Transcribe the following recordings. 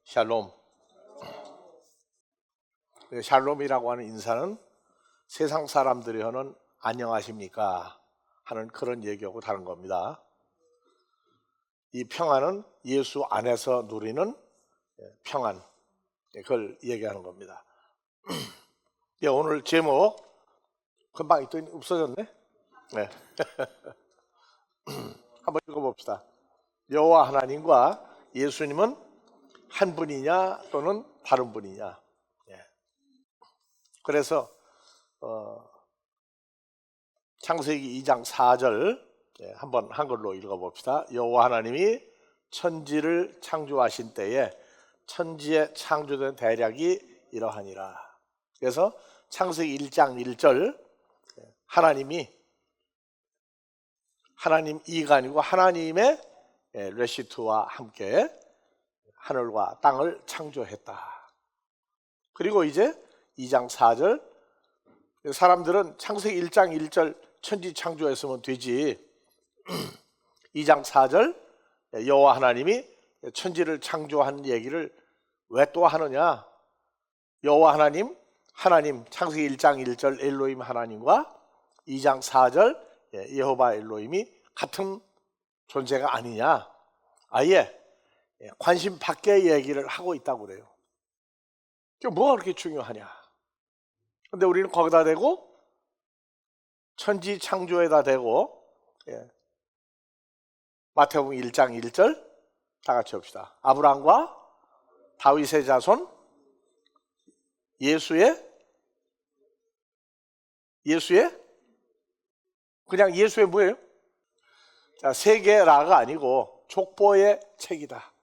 샬롬. 샬롬이라고 하는 인사는 세상 사람들이 하는 안녕하십니까 하는 그런 얘기하고 다른 겁니다. 이 평안은 예수 안에서 누리는 평안, 그걸 얘기하는 겁니다. 오늘 제목 금방 있더니 없어졌네. 네. 한번 읽어봅시다. 여호와 하나님과 예수님은 한 분이냐 또는 다른 분이냐. 그래서 창세기 2장 4절 한번 한글로 읽어봅시다. 여호와 하나님이 천지를 창조하신 때에 천지에 창조된 대략이 이러하니라. 그래서 창세기 1장 1절 하나님이 하나님 이가 아니고 하나님의 레시트와 함께 하늘과 땅을 창조했다. 그리고 이제 2장 4절 사람들은 창세기 1장 1절 천지 창조했으면 되지 2장 4절 여호와 하나님이 천지를 창조한 얘기를 왜 또 하느냐. 여호와 하나님 창세기 1장 1절 엘로힘 하나님과 2장 4절 여호와 엘로힘이 같은 존재가 아니냐. 아예 관심 밖의 얘기를 하고 있다고 그래요. 뭐가 그렇게 중요하냐. 근데 우리는 거기다 대고 천지 창조에다 대고 마태복음 1장 1절 다 같이 합시다. 아브라함과 다윗의 자손 예수의 그냥 예수의 뭐예요? 자, 세계라가 아니고 족보의 책이다.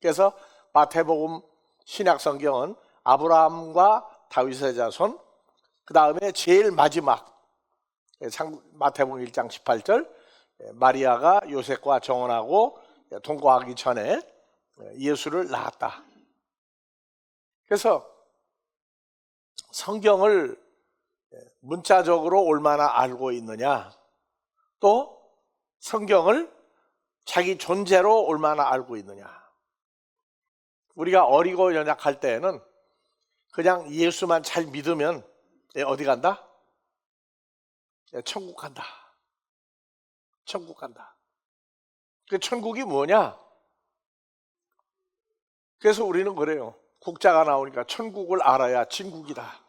그래서 마태복음 신약 성경은 아브라함과 다윗의 자손, 그 다음에 제일 마지막 마태복음 1장 18절 마리아가 요셉과 정혼하고 동거하기 전에 예수를 낳았다. 그래서 성경을 문자적으로 얼마나 알고 있느냐, 또 성경을 자기 존재로 얼마나 알고 있느냐. 우리가 어리고 연약할 때에는 그냥 예수만 잘 믿으면 어디 간다? 천국 간다. 천국 간다. 그 천국이 뭐냐? 그래서 우리는 그래요. 국자가 나오니까 천국을 알아야 진국이다.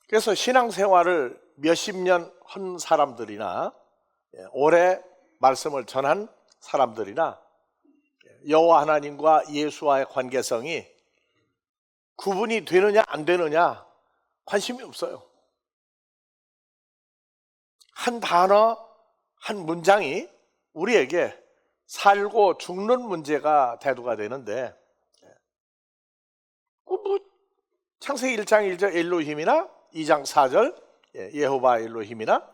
그래서 신앙생활을 몇십 년 한 사람들이나 오래 말씀을 전한 사람들이나 여호와 하나님과 예수와의 관계성이 구분이 되느냐 안 되느냐 관심이 없어요. 한 단어, 한 문장이 우리에게 살고 죽는 문제가 대두가 되는데 창세기 1장 1절 엘로힘이나 2장 4절 여호와 엘로힘이나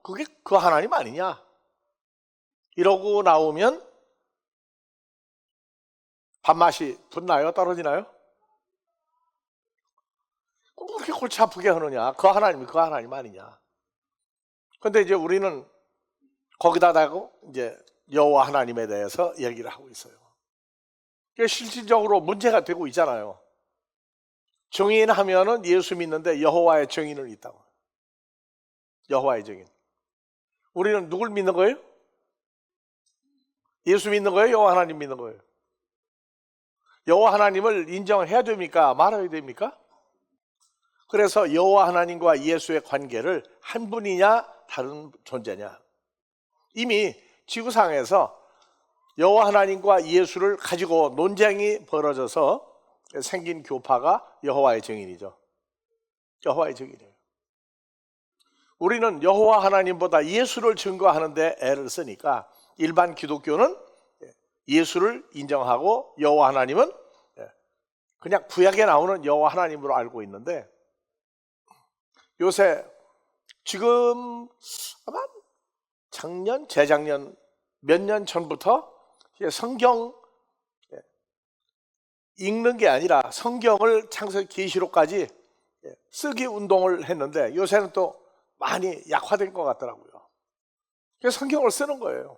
그게 그 하나님 아니냐 이러고 나오면 밥맛이 붙나요? 떨어지나요? 그렇게 골치 아프게 하느냐. 그 하나님이 그 하나님 아니냐. 근데 이제 우리는 거기다 대고 이제 여호와 하나님에 대해서 얘기를 하고 있어요. 그게 실질적으로 문제가 되고 있잖아요. 증인 하면은 예수 믿는데 여호와의 증인은 있다고. 여호와의 증인. 우리는 누굴 믿는 거예요? 예수 믿는 거예요? 여호와 하나님 믿는 거예요? 여호와 하나님을 인정해야 됩니까? 말아야 됩니까? 그래서 여호와 하나님과 예수의 관계를 한 분이냐 다른 존재냐. 이미 지구상에서 여호와 하나님과 예수를 가지고 논쟁이 벌어져서 생긴 교파가 여호와의 증인이죠. 여호와의 증인이에요. 우리는 여호와 하나님보다 예수를 증거하는데 애를 쓰니까 일반 기독교는 예수를 인정하고 여호와 하나님은 그냥 구약에 나오는 여호와 하나님으로 알고 있는데 요새 지금 아마 작년, 재작년 몇 년 전부터 성경 읽는 게 아니라 성경을 창세기 계시록까지 쓰기 운동을 했는데 요새는 또 많이 약화된 것 같더라고요. 그래서 성경을 쓰는 거예요.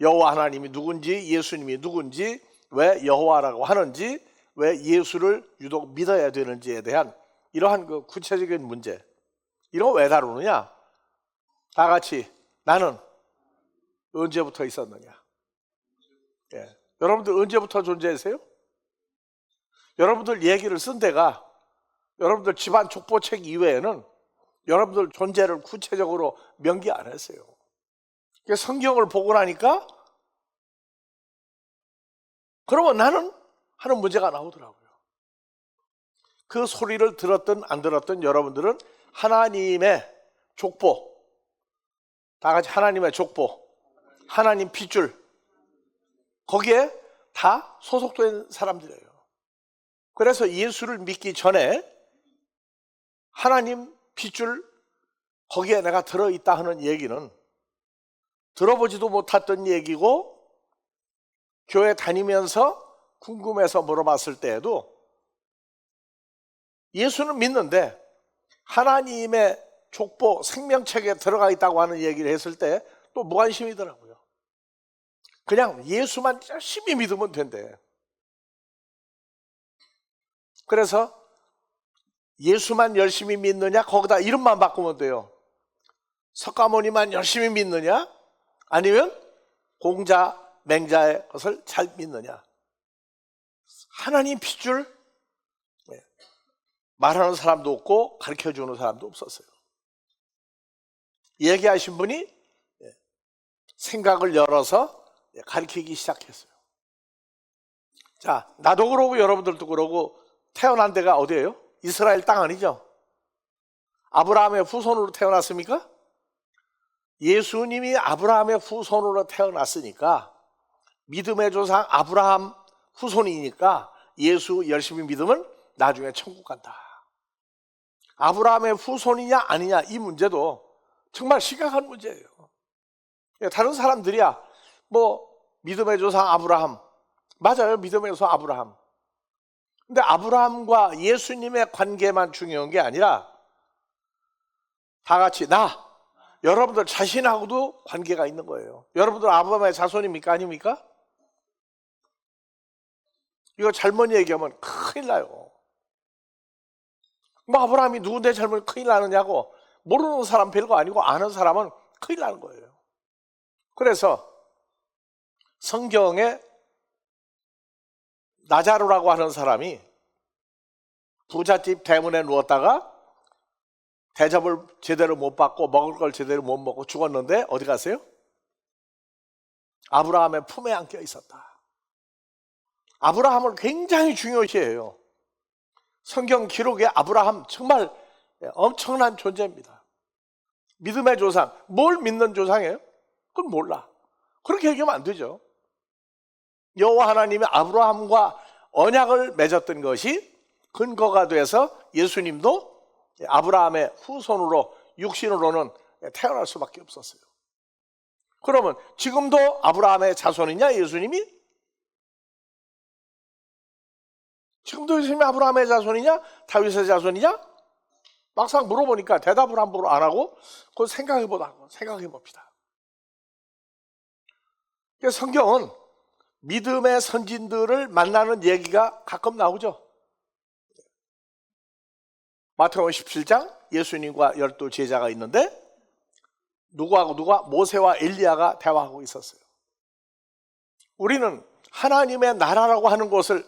여호와 하나님이 누군지, 예수님이 누군지, 왜 여호와라고 하는지, 왜 예수를 유독 믿어야 되는지에 대한 이러한 그 구체적인 문제, 이런 거 왜 다루느냐? 다 같이 나는 언제부터 있었느냐? 예. 여러분들 언제부터 존재하세요? 여러분들 얘기를 쓴 데가 여러분들 집안 족보책 이외에는 여러분들 존재를 구체적으로 명기 안 했어요. 성경을 보고 나니까 그러면 나는 하는 문제가 나오더라고요. 그 소리를 들었든 안 들었든 여러분들은 하나님의 족보, 다 같이 하나님의 족보, 하나님 핏줄, 거기에 다 소속된 사람들이에요. 그래서 예수를 믿기 전에 하나님 핏줄, 거기에 내가 들어있다 하는 얘기는 들어보지도 못했던 얘기고, 교회 다니면서 궁금해서 물어봤을 때에도 예수는 믿는데 하나님의 족보 생명책에 들어가 있다고 하는 얘기를 했을 때 또 무관심이더라고요. 그냥 예수만 열심히 믿으면 된대. 그래서 예수만 열심히 믿느냐, 거기다 이름만 바꾸면 돼요. 석가모니만 열심히 믿느냐, 아니면 공자, 맹자의 것을 잘 믿느냐. 하나님 핏줄 말하는 사람도 없고 가르쳐주는 사람도 없었어요. 얘기하신 분이 생각을 열어서 가르치기 시작했어요. 자, 나도 그러고 여러분들도 그러고 태어난 데가 어디예요? 이스라엘 땅 아니죠? 아브라함의 후손으로 태어났습니까? 예수님이 아브라함의 후손으로 태어났으니까, 믿음의 조상 아브라함 후손이니까 예수 열심히 믿으면 나중에 천국 간다. 아브라함의 후손이냐 아니냐, 이 문제도 정말 심각한 문제예요. 다른 사람들이야 뭐 믿음의 조상 아브라함, 맞아요, 믿음의 조상 아브라함. 근데 아브라함과 예수님의 관계만 중요한 게 아니라 다 같이 여러분들 자신하고도 관계가 있는 거예요. 여러분들 아브라함의 자손입니까? 아닙니까? 이거 잘못 얘기하면 큰일 나요. 뭐 아브라함이 누군데 잘못 큰일 나느냐고, 모르는 사람 별거 아니고 아는 사람은 큰일 나는 거예요. 그래서 성경에 나자로라고 하는 사람이 부잣집 대문에 누웠다가 대접을 제대로 못 받고 먹을 걸 제대로 못 먹고 죽었는데 어디 갔어요? 아브라함의 품에 안겨 있었다. 아브라함을 굉장히 중요시해요. 성경 기록에 아브라함 정말 엄청난 존재입니다. 믿음의 조상, 뭘 믿는 조상이에요? 그건 몰라. 그렇게 얘기하면 안 되죠. 여호와 하나님이 아브라함과 언약을 맺었던 것이 근거가 돼서 예수님도 아브라함의 후손으로 육신으로는 태어날 수밖에 없었어요. 그러면 지금도 아브라함의 자손이냐 예수님이? 지금도 예수님이 아브라함의 자손이냐 다윗의 자손이냐? 막상 물어보니까 대답을 함부로 안 하고 그걸 생각해 봅시다. 성경은 믿음의 선진들을 만나는 얘기가 가끔 나오죠. 마태복음 17장 예수님과 12 제자가 있는데 누구하고 누가? 모세와 엘리야가 대화하고 있었어요. 우리는 하나님의 나라라고 하는 곳을,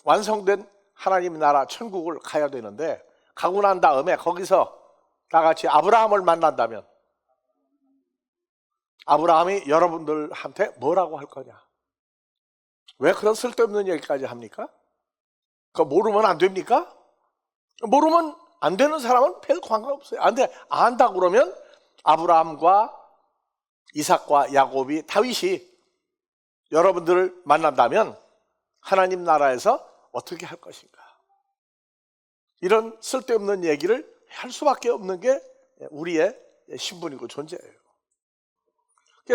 완성된 하나님의 나라 천국을 가야 되는데, 가고 난 다음에 거기서 다 같이 아브라함을 만난다면 아브라함이 여러분들한테 뭐라고 할 거냐? 왜 그런 쓸데없는 얘기까지 합니까? 그거 모르면 안 됩니까? 모르면 안 되는 사람은 별 관계없어요. 안 돼. 안다 그러면 아브라함과 이삭과 야곱이, 다윗이 여러분들을 만난다면 하나님 나라에서 어떻게 할 것인가? 이런 쓸데없는 얘기를 할 수밖에 없는 게 우리의 신분이고 존재예요.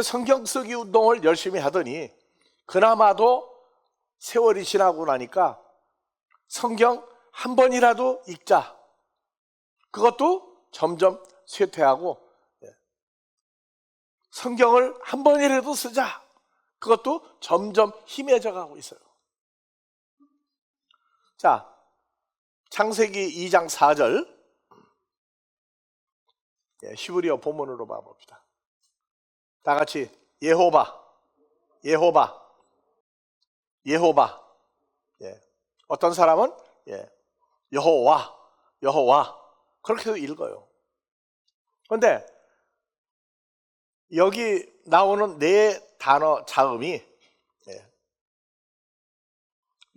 성경 쓰기 운동을 열심히 하더니 그나마도 세월이 지나고 나니까 성경 한 번이라도 읽자, 그것도 점점 쇠퇴하고 성경을 한 번이라도 쓰자, 그것도 점점 희미해져 가고 있어요. 자, 창세기 2장 4절 히브리어 본문으로 봐봅시다. 다 같이 예호바, 예호바, 예호바. 어떤 사람은 여호와, 여호와 그렇게도 읽어요. 그런데 여기 나오는 네 단어 자음이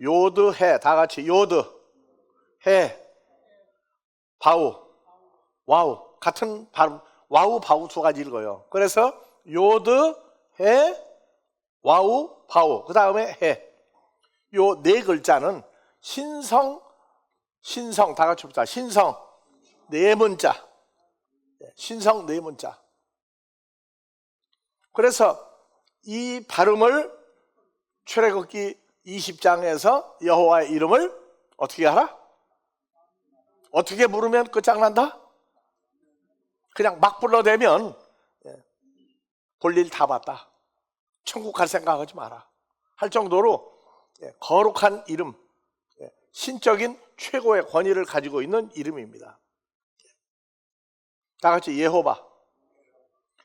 요드, 해, 다 같이 요드, 해, 바우, 와우 같은 발음, 와우, 바우 두 가지 읽어요. 그래서 요드, 해, 와우, 바우 그 다음에 해. 요 네 글자는 신성 다 같이 봅시다. 신성 네 문자, 신성 네 문자. 그래서 이 발음을 출애굽기 20장에서 여호와의 이름을 어떻게 하라? 어떻게 부르면 끝장난다? 그냥 막 불러대면 볼일 다 봤다, 천국 갈 생각하지 마라 할 정도로 거룩한 이름, 신적인 최고의 권위를 가지고 있는 이름입니다. 다 같이 예호바.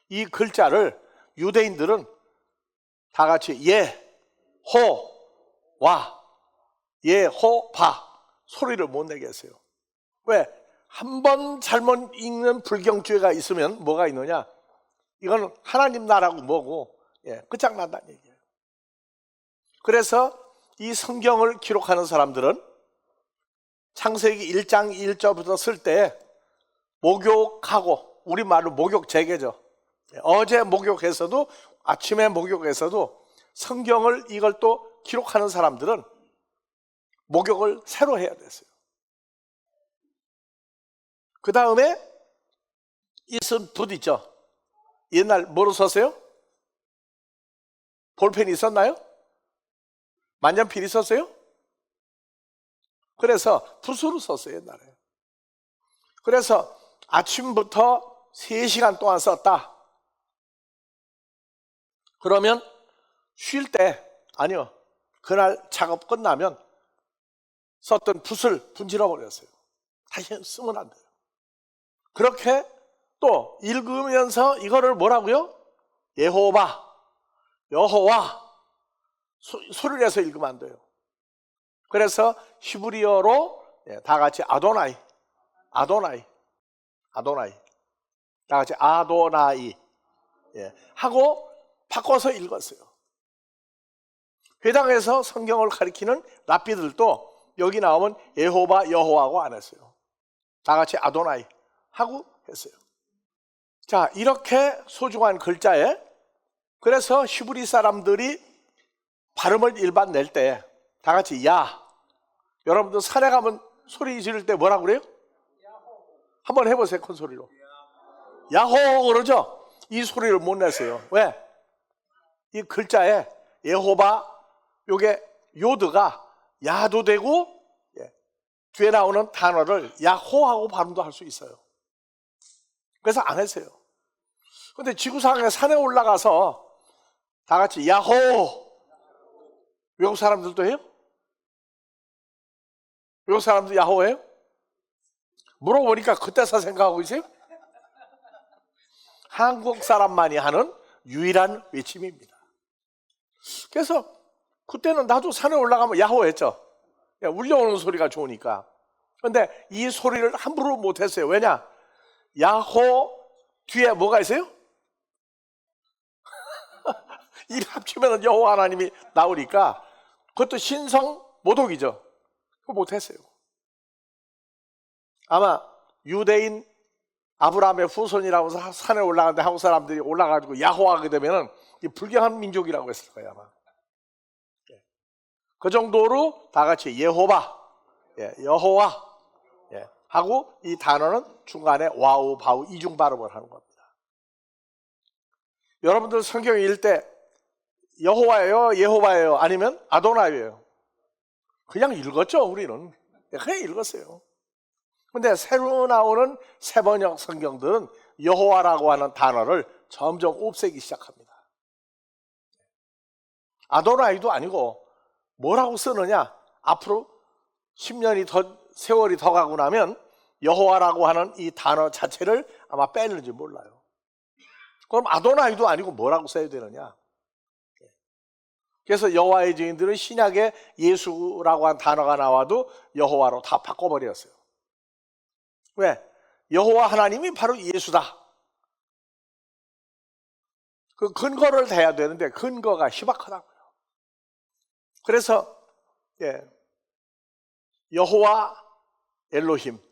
이 글자를 유대인들은 다 같이 예호와, 예호바 소리를 못 내게 했어요. 왜? 한 번 잘못 읽는 불경죄가 있으면 뭐가 있느냐? 이건 하나님 나라고 뭐고 끝장난다는 얘기예요. 그래서 이 성경을 기록하는 사람들은 창세기 1장 1절부터 쓸 때 목욕하고, 우리말로 목욕 재개죠. 어제 목욕해서도 아침에 목욕해서도 성경을 이걸 또 기록하는 사람들은 목욕을 새로 해야 됐어요. 그 다음에 이 쓴 붓 있죠. 옛날 뭐로 썼어요? 볼펜이 있었나요? 만년필 있었어요? 그래서 붓으로 썼어요, 옛날에. 그래서 아침부터 3시간 동안 썼다. 그러면 쉴 때, 아니요, 그날 작업 끝나면 썼던 붓을 분질러 버렸어요. 다시 쓰면 안 돼요. 그렇게 또 읽으면서 이거를 뭐라고요? 예호바, 여호와 소리를 내서 읽으면 안 돼요. 그래서 히브리어로 다 같이 아도나이, 아도나이, 아도나이, 다 같이 아도나이 하고 바꿔서 읽었어요. 회당에서 성경을 가리키는 랍비들도 여기 나오면 예호바, 여호와고 안 했어요. 다 같이 아도나이 하고 했어요. 자, 이렇게 소중한 글자에, 그래서 히브리 사람들이 발음을 일반 낼 때 다 같이 야, 여러분들 산에 가면 소리 지를 때 뭐라고 그래요? 한번 해보세요. 큰 소리로 야호 그러죠. 이 소리를 못 냈어요. 왜? 이 글자에 예호바, 요게 요드가 야도 되고 뒤에 나오는 단어를 야호하고 발음도 할 수 있어요. 그래서 안 했어요. 근데 지구상에 산에 올라가서 다 같이 야호, 외국 사람들도 해요? 외국 사람들 야호예요? 물어보니까 그때서 생각하고 있어요? 한국 사람만이 하는 유일한 외침입니다. 그래서 그때는 나도 산에 올라가면 야호 했죠. 울려오는 소리가 좋으니까. 그런데 이 소리를 함부로 못했어요. 왜냐? 야호 뒤에 뭐가 있어요? 이 합치면 여호와 하나님이 나오니까 그것도 신성 모독이죠. 그거 못했어요. 아마 유대인 아브라함의 후손이라고 산에 올라가는데 한국 사람들이 올라가지고 야호하게 되면은 불경한 민족이라고 했을 거예요, 아마. 그 정도로 다 같이 예호바, 여호와 하고 이 단어는 중간에 와우, 바우 이중 발음을 하는 겁니다. 여러분들 성경 읽을 때 여호와예요, 예호바예요, 아니면 아도나이예요? 그냥 읽었죠, 우리는. 그냥 읽었어요. 근데 새로 나오는 새번역 성경들은 여호와라고 하는 단어를 점점 없애기 시작합니다. 아도나이도 아니고 뭐라고 쓰느냐? 앞으로 10년이 더 세월이 더 가고 나면 여호와라고 하는 이 단어 자체를 아마 뺐는지 몰라요. 그럼 아도나이도 아니고 뭐라고 써야 되느냐? 그래서 여호와의 증인들은 신약에 예수라고 한 단어가 나와도 여호와로 다 바꿔버렸어요. 왜? 여호와 하나님이 바로 예수다. 그 근거를 대야 되는데 근거가 희박하다고요. 그래서 여호와 엘로힘,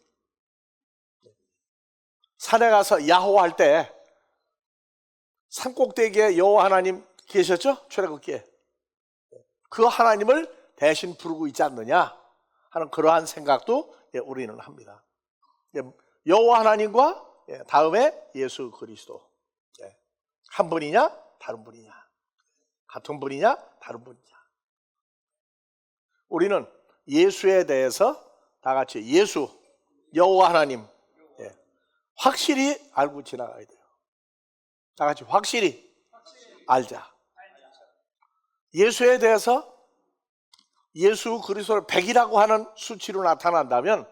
산에 가서 야호와 할 때 산꼭대기에 여호와 하나님 계셨죠? 출애굽기에. 그 하나님을 대신 부르고 있지 않느냐 하는 그러한 생각도 우리는 합니다. 여호와 하나님과 다음에 예수 그리스도, 한 분이냐 다른 분이냐, 같은 분이냐 다른 분이냐. 우리는 예수에 대해서 다 같이 예수, 여호와 하나님 확실히 알고 지나가야 돼요. 다 같이 확실히 알자. 예수에 대해서 예수 그리스도를 100이라고 하는 수치로 나타난다면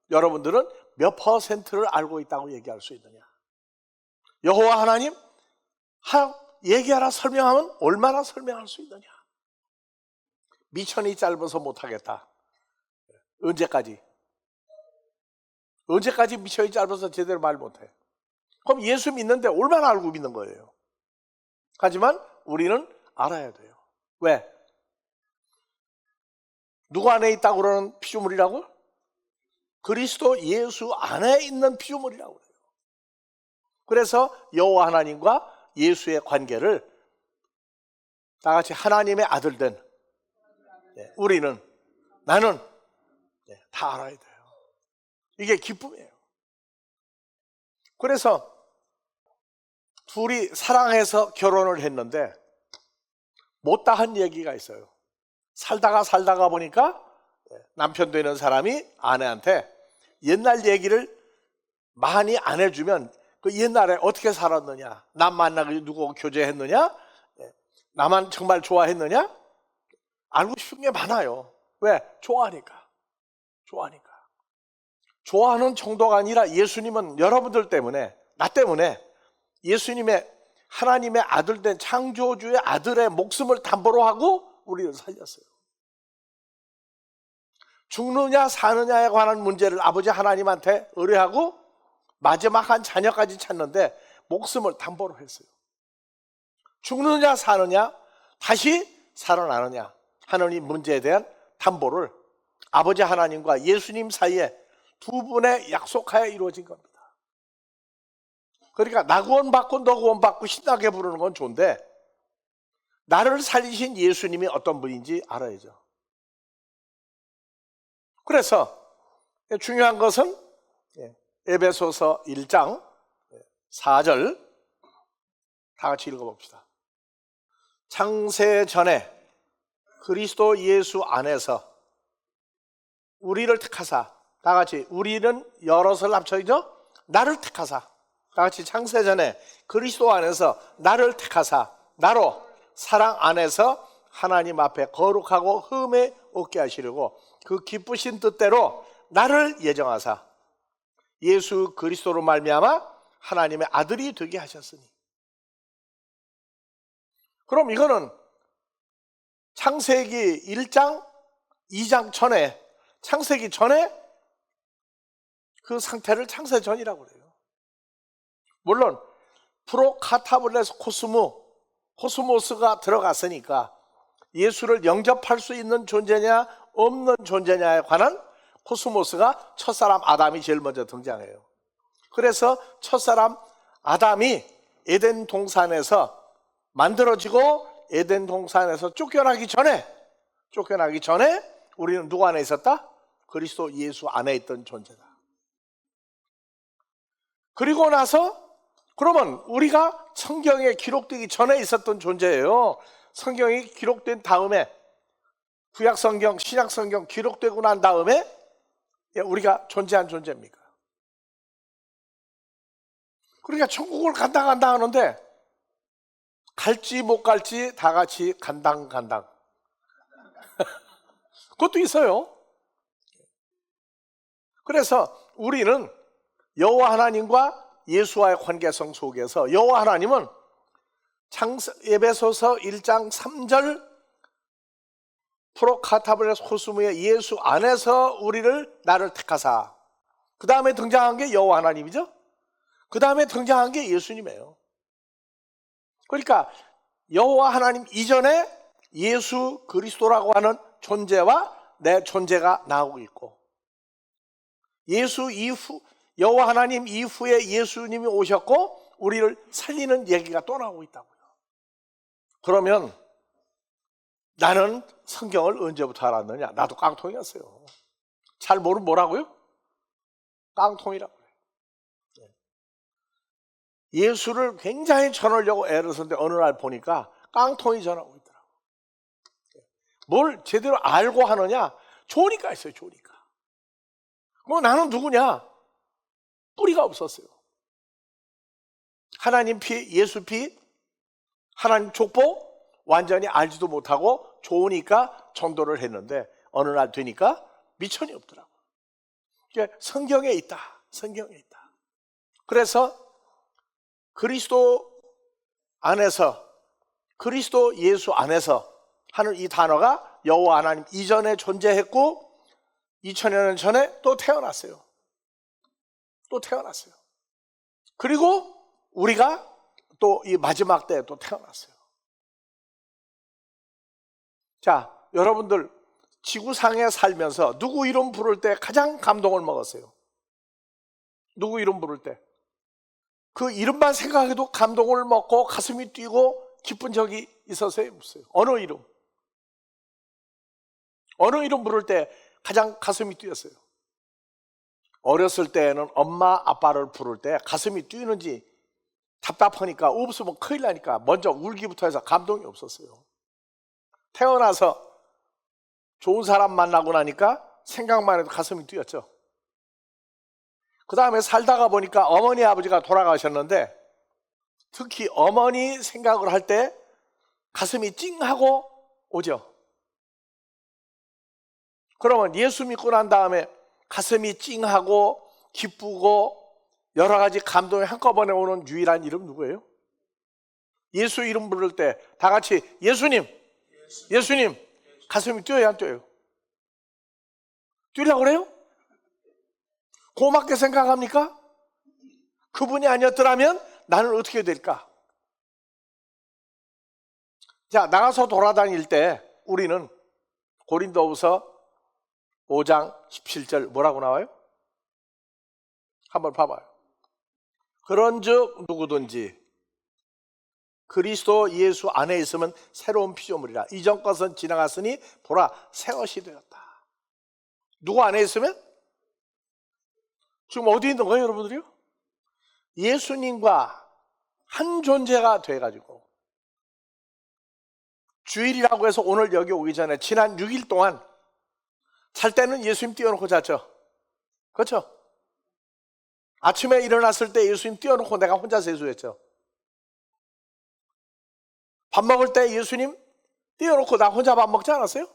여러분들은 몇 퍼센트를 알고 있다고 얘기할 수 있느냐? 여호와 하나님 얘기하라 설명하면 얼마나 설명할 수 있느냐? 미천이 짧아서 못하겠다. 언제까지 미천이 짧아서 제대로 말 못해? 그럼 예수 믿는데 얼마나 알고 믿는 거예요? 하지만 우리는 알아야 돼요. 왜? 누구 안에 있다고 그러는 피조물이라고? 그리스도 예수 안에 있는 피조물이라고 그래요. 그래서 여호와 하나님과 예수의 관계를 다 같이 하나님의 아들된 우리는, 나는 다 알아야 돼요. 이게 기쁨이에요. 그래서 둘이 사랑해서 결혼을 했는데 못다한 얘기가 있어요. 살다가 보니까 남편 되는 사람이 아내한테 옛날 얘기를 많이 안 해주면 그 옛날에 어떻게 살았느냐, 남 만나고 누구 교제했느냐, 나만 정말 좋아했느냐, 알고 싶은 게 많아요. 왜? 좋아하니까. 좋아하는 정도가 아니라 예수님은 여러분들 때문에, 나 때문에 예수님의 하나님의 아들 된 창조주의 아들의 목숨을 담보로 하고 우리를 살렸어요. 죽느냐 사느냐에 관한 문제를 아버지 하나님한테 의뢰하고 마지막 한 자녀까지 찾는데 목숨을 담보로 했어요. 죽느냐 사느냐, 다시 살아나느냐 하는 이 문제에 대한 담보를 아버지 하나님과 예수님 사이에 두 분의 약속하에 이루어진 겁니다. 그러니까 나 구원받고 너 구원받고 신나게 부르는 건 좋은데 나를 살리신 예수님이 어떤 분인지 알아야죠. 그래서 중요한 것은 에베소서 1장 4절 다 같이 읽어봅시다. 창세 전에 그리스도 예수 안에서 우리를 택하사, 다 같이 우리는 여럿을 합쳐있죠? 나를 택하사, 다 같이 창세 전에 그리스도 안에서 나를 택하사, 나로 사랑 안에서 하나님 앞에 거룩하고 흠에 없게 하시려고 그 기쁘신 뜻대로 나를 예정하사 예수 그리스도로 말미암아 하나님의 아들이 되게 하셨으니. 그럼 이거는 창세기 1장 2장 전에, 창세기 전에 그 상태를 창세 전이라고 그래요. 물론 프로카타블레스 코스모스가 들어갔으니까 예수를 영접할 수 있는 존재냐 없는 존재냐에 관한 코스모스가 첫사람 아담이 제일 먼저 등장해요. 그래서 첫사람 아담이 에덴 동산에서 만들어지고 에덴 동산에서 쫓겨나기 전에 우리는 누구 안에 있었다? 그리스도 예수 안에 있던 존재다. 그리고 나서 그러면 우리가 성경에 기록되기 전에 있었던 존재예요. 성경이 기록된 다음에 구약 성경, 신약 성경 기록되고 난 다음에 우리가 존재한 존재입니까? 그러니까 천국을 간다 하는데 갈지 못 갈지 다 같이 간당간당. 그것도 있어요. 그래서 우리는 여호와 하나님과 예수와의 관계성 속에서 여호와 하나님은 에베소서 1장 3절 프로카타브레스 호수무의 예수 안에서 나를 택하사. 그 다음에 등장한 게 여호와 하나님이죠. 그 다음에 등장한 게 예수님이에요. 그러니까 여호와 하나님 이전에 예수 그리스도라고 하는 존재와 내 존재가 나오고 있고, 예수 이후 여호와 하나님 이후에 예수님이 오셨고 우리를 살리는 얘기가 또 나오고 있다고요. 그러면 나는 성경을 언제부터 알았느냐? 나도 깡통이었어요. 잘 모르면 뭐라고요? 깡통이라고요. 예수를 굉장히 전하려고 애를 썼는데 어느 날 보니까 깡통이 전하고 있더라고요. 뭘 제대로 알고 하느냐? 좋으니까 했어요. 좋으니까. 그럼 나는 누구냐? 뿌리가 없었어요. 하나님 피, 예수 피, 하나님 족보 완전히 알지도 못하고 좋으니까 전도를 했는데 어느 날 되니까 미천이 없더라고요. 성경에 있다. 성경에 있다. 그래서 그리스도 안에서, 그리스도 예수 안에서 하는 이 단어가 여호와 하나님 이전에 존재했고 2000여 년 전에 또 태어났어요. 또 태어났어요. 그리고 우리가 또 이 마지막 때에 또 태어났어요. 자, 여러분들 지구상에 살면서 누구 이름 부를 때 가장 감동을 먹었어요? 누구 이름 부를 때? 그 이름만 생각해도 감동을 먹고 가슴이 뛰고 기쁜 적이 있었어요? 없어요? 어느 이름? 어느 이름 부를 때 가장 가슴이 뛰었어요? 어렸을 때에는 엄마 아빠를 부를 때 가슴이 뛰는지 답답하니까 없으면 큰일 나니까 먼저 울기부터 해서 감동이 없었어요. 태어나서 좋은 사람 만나고 나니까 생각만 해도 가슴이 뛰었죠. 그 다음에 살다가 보니까 어머니 아버지가 돌아가셨는데 특히 어머니 생각을 할 때 가슴이 찡하고 오죠. 그러면 예수 믿고 난 다음에 가슴이 찡하고 기쁘고 여러 가지 감동이 한꺼번에 오는 유일한 이름 누구예요? 예수 이름 부를 때 다 같이 예수님, 예수님. 가슴이 뛰어요, 안 뛰어요? 뛰려고 그래요? 고맙게 생각합니까? 그분이 아니었더라면 나는 어떻게 될까? 자, 나가서 돌아다닐 때 우리는 고린도후서 5장 17절 뭐라고 나와요? 한번 봐봐요. 그런즉 누구든지 그리스도 예수 안에 있으면 새로운 피조물이라. 이전 것은 지나갔으니 보라 새 것이 되었다. 누구 안에 있으면? 지금 어디 있는 거예요, 여러분들이요? 예수님과 한 존재가 돼가지고 주일이라고 해서 오늘 여기 오기 전에 지난 6일 동안 잘 때는 예수님 띄워놓고 잤죠. 그렇죠? 아침에 일어났을 때 예수님 띄워놓고 내가 혼자 세수했죠. 밥 먹을 때 예수님 띄워놓고 나 혼자 밥 먹지 않았어요?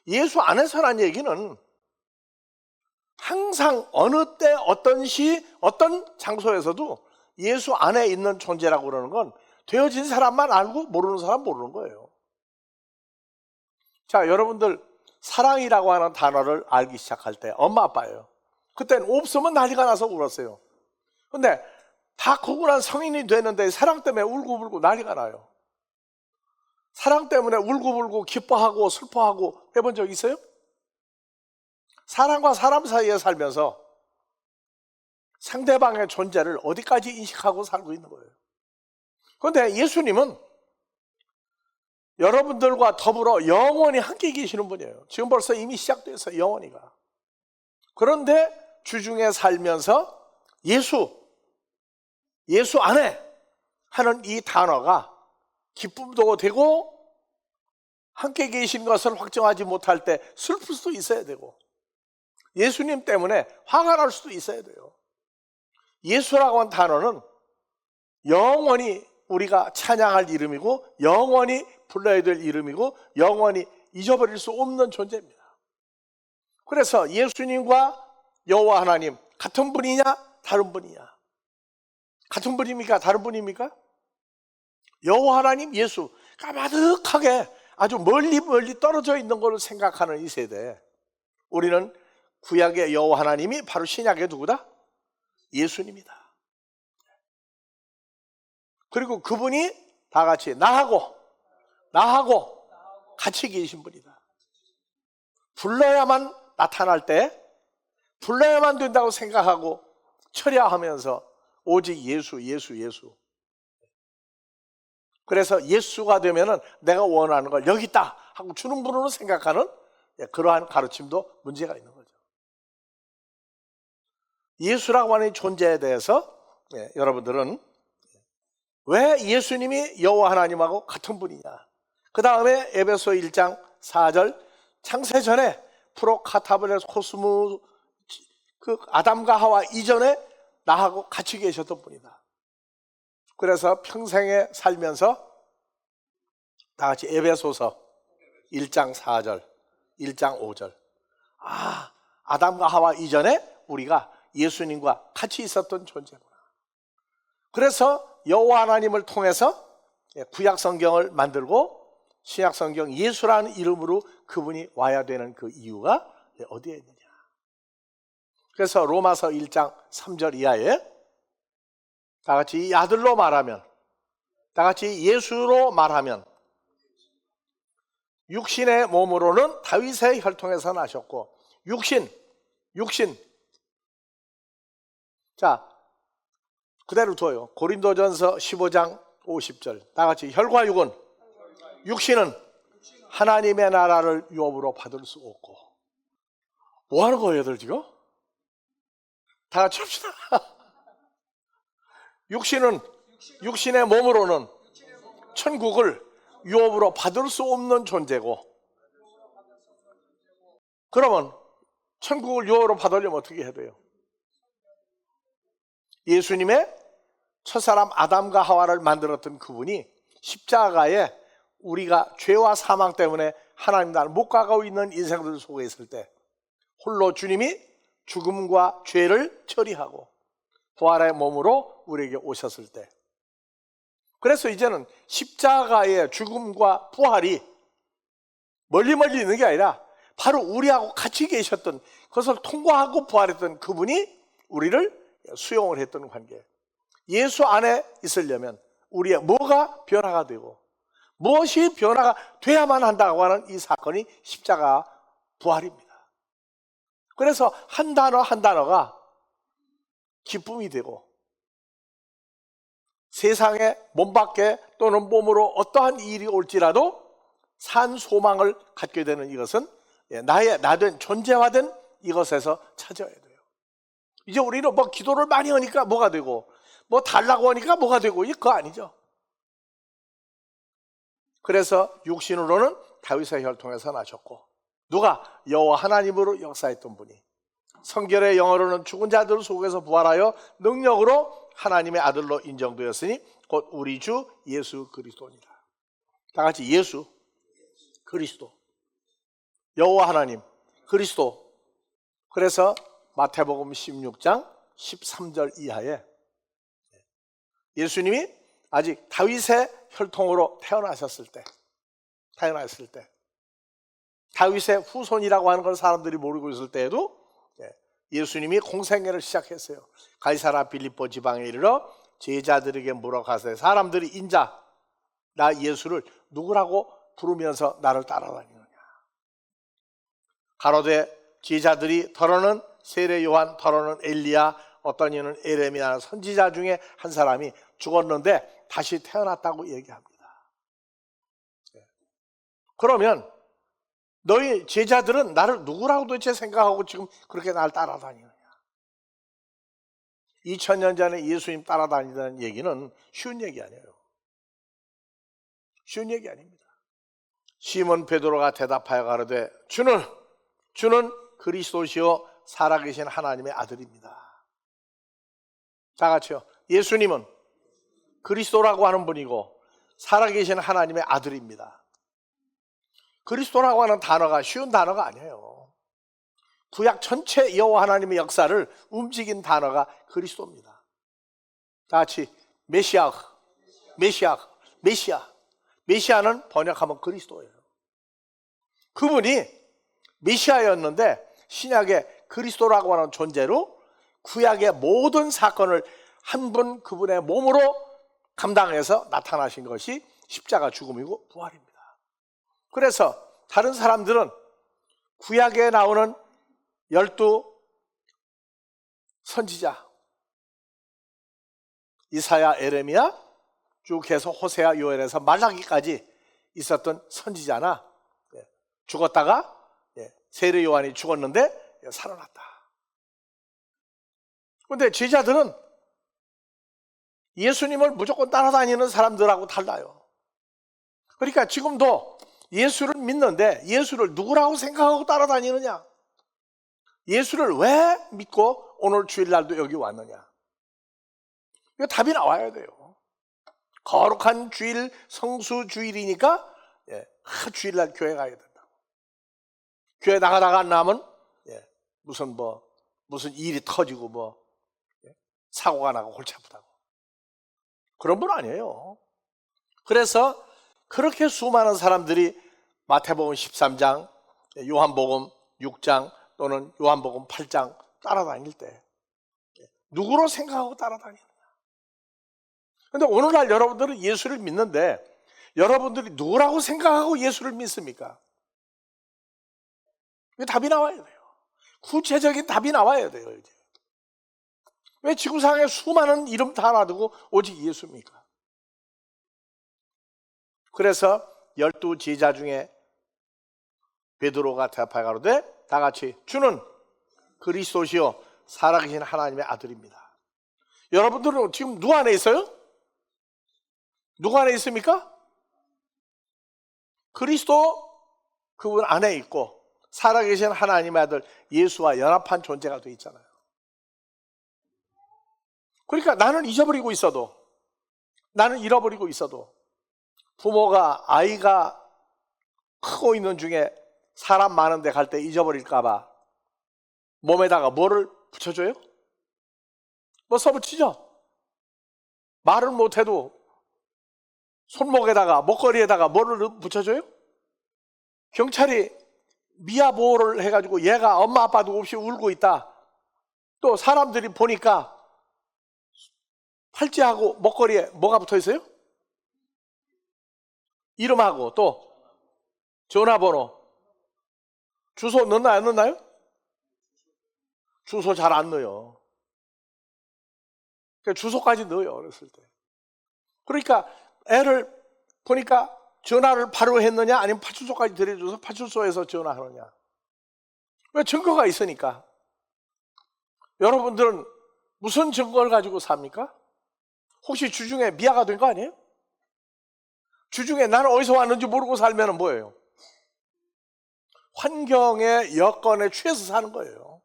예수 안에서란 얘기는 항상 어느 때 어떤 시 어떤 장소에서도 예수 안에 있는 존재라고 그러는 건 되어진 사람만 알고 모르는 사람 모르는 거예요. 자, 여러분들 사랑이라고 하는 단어를 알기 시작할 때 엄마 아빠예요. 그때는 없으면 난리가 나서 울었어요. 근데 다 크고 난 성인이 됐는데 사랑 때문에 울고불고 난리가 나요. 사랑 때문에 울고불고 기뻐하고 슬퍼하고 해본 적 있어요? 사람과 사람 사이에 살면서 상대방의 존재를 어디까지 인식하고 살고 있는 거예요. 그런데 예수님은 여러분들과 더불어 영원히 함께 계시는 분이에요. 지금 벌써 이미 시작돼서 영원히가. 그런데 주중에 살면서 예수 안에 하는 이 단어가 기쁨도 되고 함께 계신 것을 확정하지 못할 때 슬플 수도 있어야 되고 예수님 때문에 화가 날 수도 있어야 돼요. 예수라고 하는 단어는 영원히 우리가 찬양할 이름이고 영원히 불러야 될 이름이고 영원히 잊어버릴 수 없는 존재입니다. 그래서 예수님과 여호와 하나님 같은 분이냐 다른 분이냐? 같은 분입니까? 다른 분입니까? 여호와 하나님 예수 까마득하게 아주 멀리 떨어져 있는 걸로 생각하는 이 세대에 우리는 구약의 여호와 하나님이 바로 신약의 누구다? 예수님이다. 그리고 그분이 다 같이 나하고 같이 계신 분이다. 불러야만 나타날 때 불러야만 된다고 생각하고 철야하면서 오직 예수. 그래서 예수가 되면은 내가 원하는 걸 여기 있다 하고 주는 분으로 생각하는 그러한 가르침도 문제가 있는 거죠. 예수라고 하는 존재에 대해서 여러분들은 왜 예수님이 여호와 하나님하고 같은 분이냐? 그 다음에 에베소 1장 4절 창세전에 프로카타브레스 코스무 그 아담과 하와 이전에 나하고 같이 계셨던 분이다. 그래서 평생에 살면서 다 같이 에베소서 1장 4절 1장 5절 아담과 하와 이전에 우리가 예수님과 같이 있었던 존재구나. 그래서 여호와 하나님을 통해서 구약 성경을 만들고 신약 성경 예수라는 이름으로 그분이 와야 되는 그 이유가 어디에 있느냐? 그래서 로마서 1장 3절 이하에 다 같이 이 아들로 말하면 다 같이 예수로 말하면 육신의 몸으로는 다윗의 혈통에서 나셨고 육신 자 그대로 둬요. 고린도전서 15장 50절 다 같이 혈과 육신은 하나님의 나라를 유업으로 받을 수 없고 뭐 하는 거예요 얘들 지금? 다 같이 합시다. 육신의 몸으로는 천국을 유업으로 받을 수 없는 존재고 그러면 천국을 유업으로 받으려면 어떻게 해야 돼요? 예수님의 첫사람 아담과 하와를 만들었던 그분이 십자가에 우리가 죄와 사망 때문에 하나님 나라를 못 가고 있는 인생들 속에 있을 때 홀로 주님이 죽음과 죄를 처리하고 부활의 몸으로 우리에게 오셨을 때 그래서 이제는 십자가의 죽음과 부활이 멀리 있는 게 아니라 바로 우리하고 같이 계셨던 그것을 통과하고 부활했던 그분이 우리를 수용을 했던 관계. 예수 안에 있으려면 우리의 뭐가 변화가 되고 무엇이 변화가 돼야만 한다고 하는 이 사건이 십자가 부활입니다. 그래서 한 단어 한 단어가 기쁨이 되고 세상에 몸 밖에 또는 몸으로 어떠한 일이 올지라도 산 소망을 갖게 되는 이것은 나된 존재화된 이것에서 찾아야 돼요. 이제 우리는 뭐 기도를 많이 하니까 뭐가 되고 뭐 달라고 하니까 뭐가 되고 이거 아니죠. 그래서 육신으로는 다윗의 혈통에서 나셨고 누가? 여호와 하나님으로 역사했던 분이 성결의 영어로는 죽은 자들 속에서 부활하여 능력으로 하나님의 아들로 인정되었으니 곧 우리 주 예수 그리스도니라. 다 같이 예수 그리스도 여호와 하나님 그리스도. 그래서 마태복음 16장 13절 이하에 예수님이 아직 다윗의 혈통으로 태어났을 때 다윗의 후손이라고 하는 걸 사람들이 모르고 있을 때에도 예수님이 공생애를 시작했어요. 가이사라 빌립보 지방에 이르러 제자들에게 물어가서 사람들이 인자 나 예수를 누구라고 부르면서 나를 따라다니느냐. 가로되 제자들이 더러는 세례 요한, 더러는 엘리야, 어떤 이는 에레미야 선지자 중에 한 사람이 죽었는데 다시 태어났다고 얘기합니다. 그러면 너희 제자들은 나를 누구라고 도대체 생각하고 지금 그렇게 날 따라다니느냐. 2000년 전에 예수님 따라다니다는 얘기는 쉬운 얘기 아니에요. 쉬운 얘기 아닙니다. 시몬 베드로가 대답하여 가로되 주는 그리스도시요 살아계신 하나님의 아들입니다. 다 같이요. 예수님은 그리스도라고 하는 분이고 살아계신 하나님의 아들입니다. 그리스도라고 하는 단어가 쉬운 단어가 아니에요. 구약 전체 여호와 하나님의 역사를 움직인 단어가 그리스도입니다. 다 같이 메시아. 메시아는 번역하면 그리스도예요. 그분이 메시아였는데 신약의 그리스도라고 하는 존재로 구약의 모든 사건을 한 분 그분의 몸으로 감당해서 나타나신 것이 십자가 죽음이고 부활입니다. 그래서 다른 사람들은 구약에 나오는 12 선지자 이사야, 에레미야 쭉 해서 호세아, 요엘에서 말라기까지 있었던 선지자나 죽었다가 세례 요한이 죽었는데 살아났다. 그런데 제자들은 예수님을 무조건 따라다니는 사람들하고 달라요. 그러니까 지금도 예수를 믿는데 예수를 누구라고 생각하고 따라다니느냐? 예수를 왜 믿고 오늘 주일날도 여기 왔느냐? 이거 답이 나와야 돼요. 거룩한 주일, 성수 주일이니까 주일날 교회 가야 된다고. 교회 나가다가 안 나면 무슨 일이 터지고 사고가 나고 골치 아프다고. 그런 분 아니에요. 그래서 그렇게 수많은 사람들이 마태복음 13장, 요한복음 6장 또는 요한복음 8장 따라다닐 때 누구로 생각하고 따라다니느냐? 그런데 오늘날 여러분들은 예수를 믿는데 여러분들이 누구라고 생각하고 예수를 믿습니까? 답이 나와야 돼요. 구체적인 답이 나와야 돼요. 이제. 왜 지구상에 수많은 이름 다 놔두고 오직 예수입니까? 그래서 12 제자 중에 베드로가 대답하여 가로되 다 같이 주는 그리스도시요 살아계신 하나님의 아들입니다. 여러분들은 지금 누구 안에 있어요? 누구 안에 있습니까? 그리스도 그분 안에 있고 살아계신 하나님의 아들 예수와 연합한 존재가 되어 있잖아요. 그러니까 나는 잊어버리고 있어도, 나는 잃어버리고 있어도 부모가 아이가 크고 있는 중에 사람 많은 데 갈 때 잊어버릴까 봐 몸에다가 뭐를 붙여줘요? 뭐 써붙이죠? 말은 못해도 손목에다가 목걸이에다가 뭐를 붙여줘요? 경찰이 미아보호를 해가지고 얘가 엄마 아빠도 없이 울고 있다. 또 사람들이 보니까 팔찌하고 목걸이에 뭐가 붙어 있어요? 이름하고 또 전화번호, 주소 넣나요? 안 넣나요? 주소 잘 안 넣어요. 그러니까 주소까지 넣어요, 어렸을 때. 그러니까 애를 보니까 전화를 바로 했느냐 아니면 파출소까지 데려줘서 파출소에서 전화하느냐. 왜? 증거가 있으니까. 여러분들은 무슨 증거를 가지고 삽니까? 혹시 주중에 미아가 된 거 아니에요? 주중에 나는 어디서 왔는지 모르고 살면 뭐예요? 환경의 여건에 취해서 사는 거예요.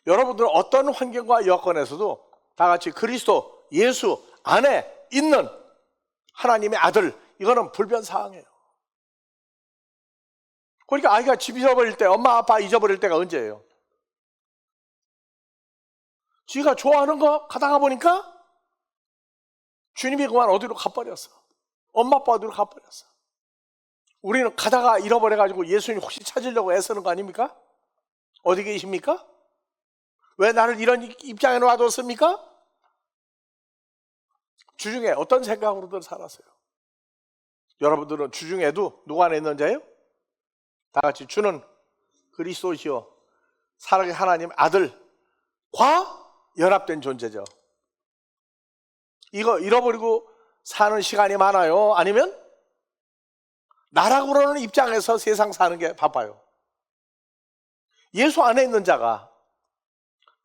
여러분들은 어떤 환경과 여건에서도 다 같이 그리스도 예수 안에 있는 하나님의 아들, 이거는 불변사항이에요. 그러니까 아이가 집 잊어버릴 때, 엄마 아빠 잊어버릴 때가 언제예요? 지가 좋아하는 거 가다가 보니까 주님이 그만 어디로 가버렸어. 엄마 아빠 어디로 가버렸어. 우리는 가다가 잃어버려가지고 예수님 혹시 찾으려고 애쓰는 거 아닙니까? 어디 계십니까? 왜 나를 이런 입장에 놔뒀습니까? 주중에 어떤 생각으로들 살았어요? 여러분들은 주중에도 누구 안에 있는 자예요? 다 같이 주는 그리스도시요 살아계신 하나님 아들과 연합된 존재죠. 이거 잃어버리고 사는 시간이 많아요? 아니면 나라고 그러는 입장에서 세상 사는 게 바빠요? 예수 안에 있는 자가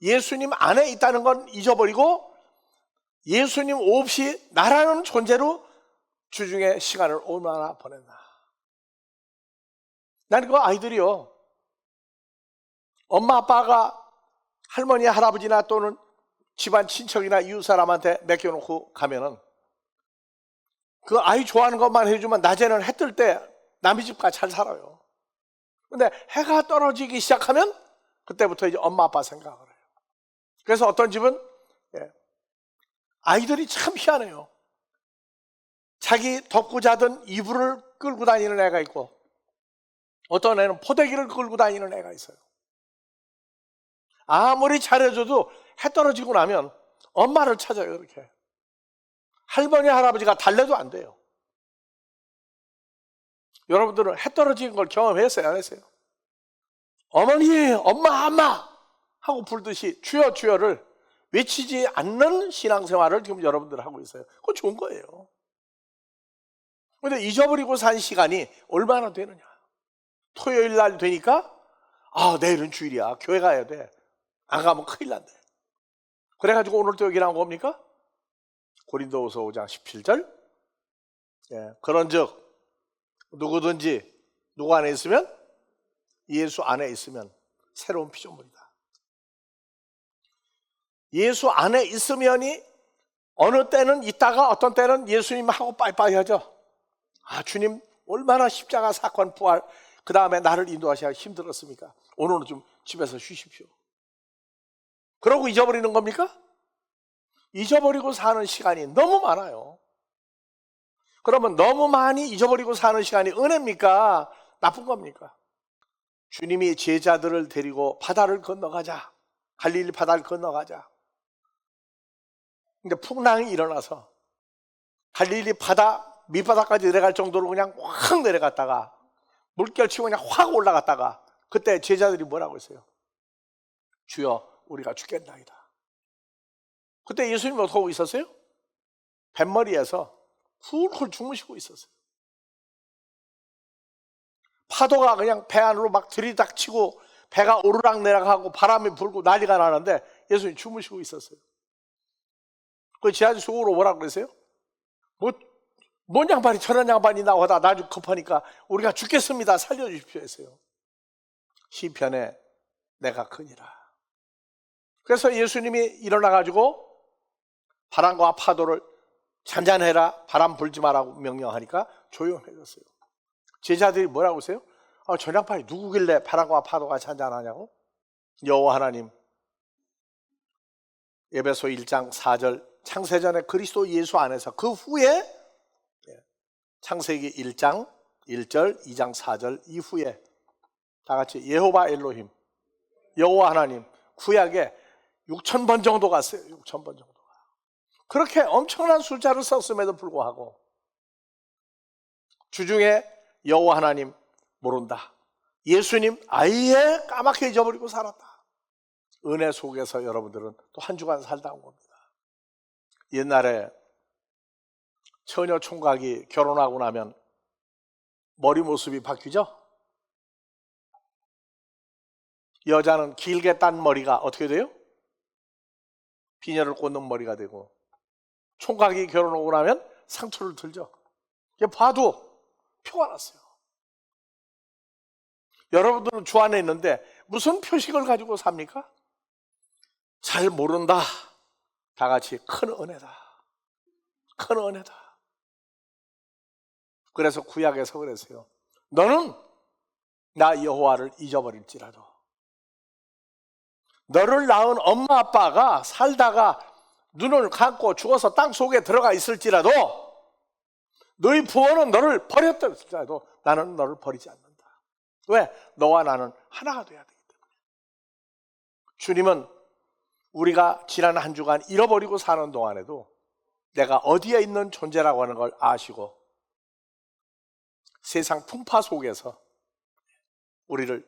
예수님 안에 있다는 건 잊어버리고 예수님 없이 나라는 존재로 주중에 시간을 얼마나 보냈나. 난 그 아이들이요, 엄마 아빠가 할머니 할아버지나 또는 집안 친척이나 이웃 사람한테 맡겨놓고 가면은 그 아이 좋아하는 것만 해주면 낮에는 해 뜰 때 남의 집과 잘 살아요. 근데 해가 떨어지기 시작하면 그때부터 이제 엄마 아빠 생각을 해요. 그래서 어떤 집은 아이들이 참 희한해요. 자기 덮고 자던 이불을 끌고 다니는 애가 있고 어떤 애는 포대기를 끌고 다니는 애가 있어요. 아무리 잘해줘도 해 떨어지고 나면 엄마를 찾아요. 이렇게 할머니 할아버지가 달래도 안 돼요. 여러분들은 해 떨어진 걸 경험했어요? 안 했어요? 어머니, 엄마 하고 부르듯이 주여 주여를 외치지 않는 신앙생활을 지금 여러분들 하고 있어요. 그거 좋은 거예요. 그런데 잊어버리고 산 시간이 얼마나 되느냐. 토요일 날 되니까 내일은 주일이야, 교회 가야 돼, 안 가면 큰일 난대. 그래가지고 오늘 또 여기 나온 겁니까? 고린도후서 5장 17절. 그런즉 누구든지 누구 안에 있으면, 예수 안에 있으면 새로운 피조물이다. 예수 안에 있으면이 어느 때는 있다가 어떤 때는 예수님하고 빠이빠이 하죠. 주님 얼마나 십자가 사건 부활 그 다음에 나를 인도하셔야 힘들었습니까? 오늘은 좀 집에서 쉬십시오. 그러고 잊어버리는 겁니까? 잊어버리고 사는 시간이 너무 많아요. 그러면 너무 많이 잊어버리고 사는 시간이 은혜입니까? 나쁜 겁니까? 주님이 제자들을 데리고 바다를 건너가자, 갈릴리 바다를 건너가자. 근데 풍랑이 일어나서 갈릴리 바다 밑바닥까지 내려갈 정도로 그냥 확 내려갔다가 물결 치고 그냥 확 올라갔다가 그때 제자들이 뭐라고 했어요? 주여 우리가 죽겠나이다. 그때 예수님이 어떻게 하고 있었어요? 뱃머리에서 훌훌 주무시고 있었어요. 파도가 그냥 배 안으로 막 들이닥치고 배가 오르락내락하고 바람이 불고 난리가 나는데 예수님이 주무시고 있었어요. 그 제자들 속으로 뭐라고 그랬어요? 뭔 양반이 저런 양반이 나오다 나중 급하니까 우리가 죽겠습니다, 살려주십시오 했어요. 시편에 내가 크니라. 그래서 예수님이 일어나가지고 바람과 파도를 잔잔해라, 바람 불지 마라고 명령하니까 조용해졌어요. 제자들이 뭐라고 하세요? 저 양반이 누구길래 바람과 파도가 잔잔하냐고? 여호와 하나님, 에베소 1장 4절, 창세전에 그리스도 예수 안에서 그 후에 창세기 1장 1절, 2장 4절 이후에 다 같이 여호와 엘로힘, 여호와 하나님, 구약에 6,000번 정도 갔어요. 6,000번 정도가. 그렇게 엄청난 숫자를 썼음에도 불구하고 주중에 여호와 하나님 모른다, 예수님 아예 까맣게 잊어버리고 살았다. 은혜 속에서 여러분들은 또 한 주간 살다 온 겁니다. 옛날에 처녀 총각이 결혼하고 나면 머리 모습이 바뀌죠? 여자는 길게 딴 머리가 어떻게 돼요? 비녀를 꽂는 머리가 되고, 총각이 결혼하고 나면 상투를 들죠. 봐도 표가 났어요. 여러분들은 주 안에 있는데 무슨 표식을 가지고 삽니까? 잘 모른다. 다 같이 큰 은혜다. 큰 은혜다. 그래서 구약에서 그랬어요. 너는 나 여호와를 잊어버릴지라도, 너를 낳은 엄마 아빠가 살다가 눈을 감고 죽어서 땅 속에 들어가 있을지라도, 너희 부모는 너를 버렸다 할지라도 나는 너를 버리지 않는다. 왜? 너와 나는 하나가 돼야 되기 때문에. 주님은 우리가 지난 한 주간 잃어버리고 사는 동안에도 내가 어디에 있는 존재라고 하는 걸 아시고 세상 풍파 속에서 우리를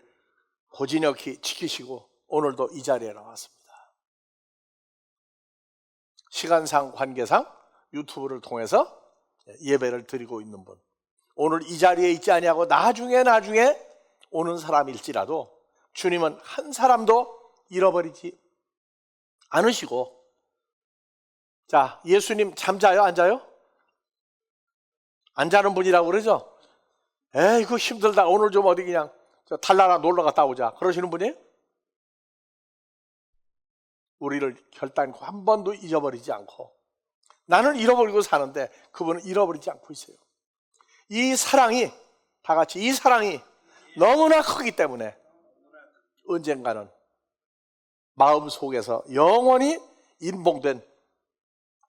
고지넉히 지키시고 오늘도 이 자리에 나왔습니다. 시간상 관계상 유튜브를 통해서 예배를 드리고 있는 분, 오늘 이 자리에 있지 아니하고 나중에 오는 사람일지라도 주님은 한 사람도 잃어버리지 않으시고, 자, 예수님 잠자요? 안 자요? 안 자는 분이라고 그러죠? 에이, 이거 힘들다, 오늘 좀 어디 그냥 달나라 놀러 갔다 오자, 그러시는 분이에요? 우리를 결단코 한 번도 잊어버리지 않고, 나는 잃어버리고 사는데 그분은 잃어버리지 않고 있어요. 이 사랑이, 다 같이 이 사랑이 너무나 크기 때문에 언젠가는 마음속에서 영원히 인봉된,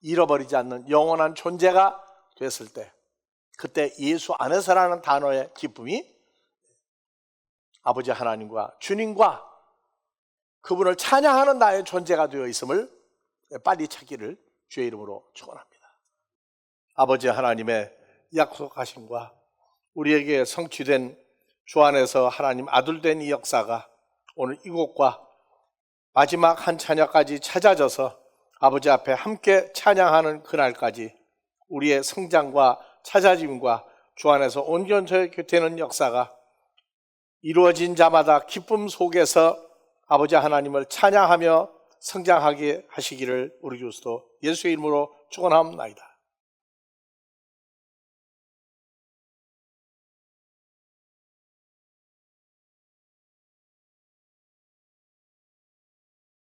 잃어버리지 않는 영원한 존재가 됐을 때, 그때 예수 안에서라는 단어의 기쁨이 아버지 하나님과 주님과 그분을 찬양하는 나의 존재가 되어 있음을 빨리 찾기를 주의 이름으로 축원합니다. 아버지 하나님의 약속하심과 우리에게 성취된 주 안에서 하나님 아들 된 이 역사가 오늘 이곳과 마지막 한 차녀까지 찾아져서 아버지 앞에 함께 찬양하는 그날까지 우리의 성장과 찾아짐과 주 안에서 온전히 되는 역사가 이루어진 자마다 기쁨 속에서 아버지 하나님을 찬양하며 성장하게 하시기를 우리 주도 예수의 이름으로 축원합니다.